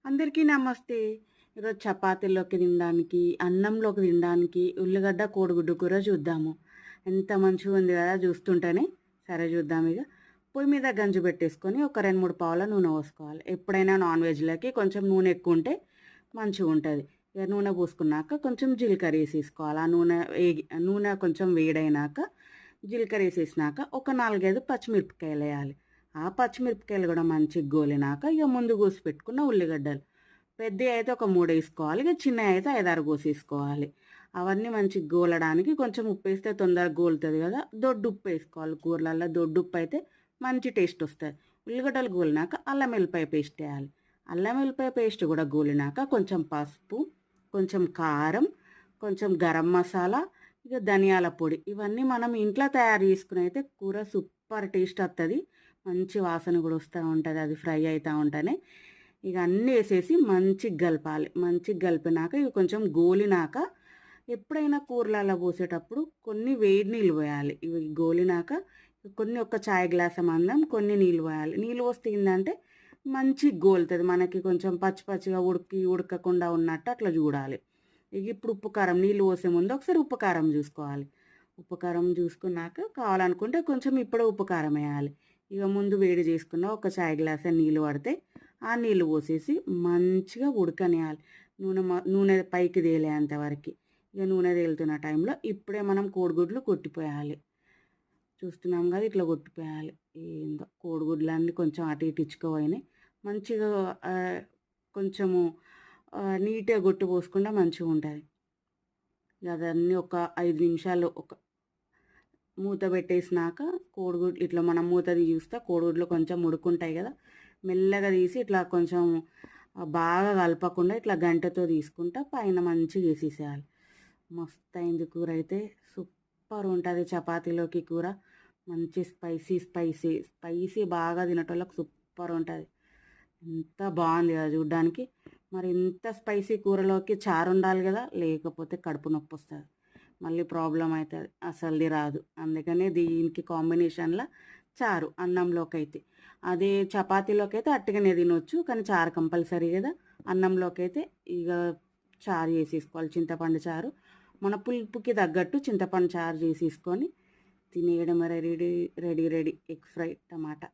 అందరికీ నమస్తే. ఈరోజు చపాతీల్లోకి తినడానికి, అన్నంలోకి తినడానికి ఉల్లిగడ్డ, కోడిగుడ్డు కూర చూద్దాము. ఎంత మంచిగుంది కదా చూస్తుంటేనే. సరే చూద్దాం ఇగ. పొయ్యి మీద గంజు పెట్టేసుకొని ఒక 2, 3 పావుల నూనె పోసుకోవాలి. ఎప్పుడైనా నాన్ వెజ్‌లకి కొంచెం నూనె ఎక్కువుంటే మంచిగుంటది. ఇగ నూనె పోసుకున్నాక కొంచెం జీలకర్ర ఏసేసుకోవాలి. ఆ నూనె కొంచెం వేడైనాక జీలకర్ర ఏసేసినాక ఒక 4, 5 పచ్చిమిరపకాయలేయాలి. ఆ పచ్చిమిరపకాయలు గూడా మంచిగా గోలినాక ఇగ ముందు కోసి పెట్టుకున్న ఉల్లిగడ్డలు. పెద్దయి అయితే ఒక 3 ఏసుకోవాలి. ఇగ చిన్నయి అయితే 5, 6 కోసేసుకోవాలి. అవన్నీ మంచిగా గోలడానికి కొంచెం ఉప్పేస్తే తొందరగా గోలుతది గదా! దొడ్డుప్పేసుకోవాలి కూరలల్ల. దొడ్డుప్పయితే మంచి టేస్టొస్తది. ఉల్లిగడ్డలు గోలినాక అల్లం ఎల్లిపాయ పేస్టేయాలి. అల్లం ఎల్లిపాయ పేస్ట్ గూడా గోలినాక కొంచెం పసుపు, కొంచెం కారం, కొంచెం గరం మసాలా, ఇగ ధనియాల పొడి. ఇవన్నీ మనం ఇంట్లో తయారు చేసుకునైతే కూర సూపర్ టేస్టొత్తది. మంచి వాసన గూడా వస్తా ఉంటది. అది ఫ్రై అయితా ఉంటేనే. ఇగ అన్నీ ఏసేసి మంచిగా గలపాలి. మంచిగా గలిపినాక ఇవి కొంచెం గోలినాక ఎప్పుడైనా కూరలల్ల పోసేటప్పుడు కొన్ని వేడి నీళ్ళు పోయాలి. ఇవి గోలినాక కొన్ని ఒక చాయ్ గ్లాసు మందం కొన్ని నీళ్ళు పోయాలి. నీళ్ళు పోస్తే ఏందంటే మంచిగా గోలుతది. మనకి కొంచెం పచ్చి పచ్చిగా ఉడకకుండా ఉన్నట్టు అట్లా చూడాలి. ఇగ ఇప్పుడు ఉప్పు, కారం నీళ్ళు పోసే ముందు ఒకసారి ఉప్పు, కారం చూసుకోవాలి. ఉప్పు, కారం చూసుకున్నాక కావాలనుకుంటే కొంచెం ఇప్పుడే ఉప్పు, కారం ఎయాలి. ఇగ ముందు వేడి చేసుకున్న ఒక చాయ్ గ్లాసు నీళ్ళు పడితే ఆ నీళ్ళు పోసేసి మంచిగా ఉడకనియాలి. నూనె పైకి తేలేంత వరకి. ఇగ నూనె తేలుతున్న టైంలో ఇప్పుడే మనం కోడిగుడ్లు కొట్టిపోయాలి. చూస్తున్నాం గదా! ఇట్లా కొట్టిపోయాలి. ఏందో కోడిగుడ్లన్నీ కొంచెం అటు ఇటు ఇచ్చుకపోయినాయి. మంచిగా కొంచెము నీట్‌గా గొట్టు పోసుకుంటే మంచిగుంటది. ఇగ అదన్నీ ఒక 5 నిమిషాలు మూత పెట్టేసినాక కోడిగుడ్లు ఇట్లా మనం మూత తీసి చూస్తే కోడిగుడ్లు కొంచెం ఉడుకుంటాయి కదా! మెల్లగా తీసి ఇట్లా కొంచెం బాగా కలపకుండా ఇట్లా గంటెతో తీసుకుంటా పైన మంచిగా ఏసేసేయాలి. మస్తయింది కూర అయితే. సూపర్ ఉంటది చపాతీలోకి కూర. మంచి స్పైసీ బాగా తినేటోళ్ళకి సూపర్ ఉంటది. ఎంత బావుంది కదా చూడ్డానికి. మరి ఇంత స్పైసీ కూరలోకి చారు ఉండాలి కదా! లేకపోతే కడుపు నొప్పొస్తది. మళ్ళీ ప్రాబ్లమ్ అయితది. అసలది రాదు. అందుకనే దీనికి కాంబినేషన్‌ల చారు అన్నంలోకైతే. అదే చపాతీలోకైతే అట్టుగానే తినొచ్చు. కానీ చారు కంపల్సరీ గదా! అన్నంలోకైతే ఇగ చారు చేసేసుకోవాలి. చింతపండు చారు. మన పులుపుకి తగ్గట్టు చింతపండు చారు చేసేసుకొని తినేయడమే ready ready ready egg fry టమాటా.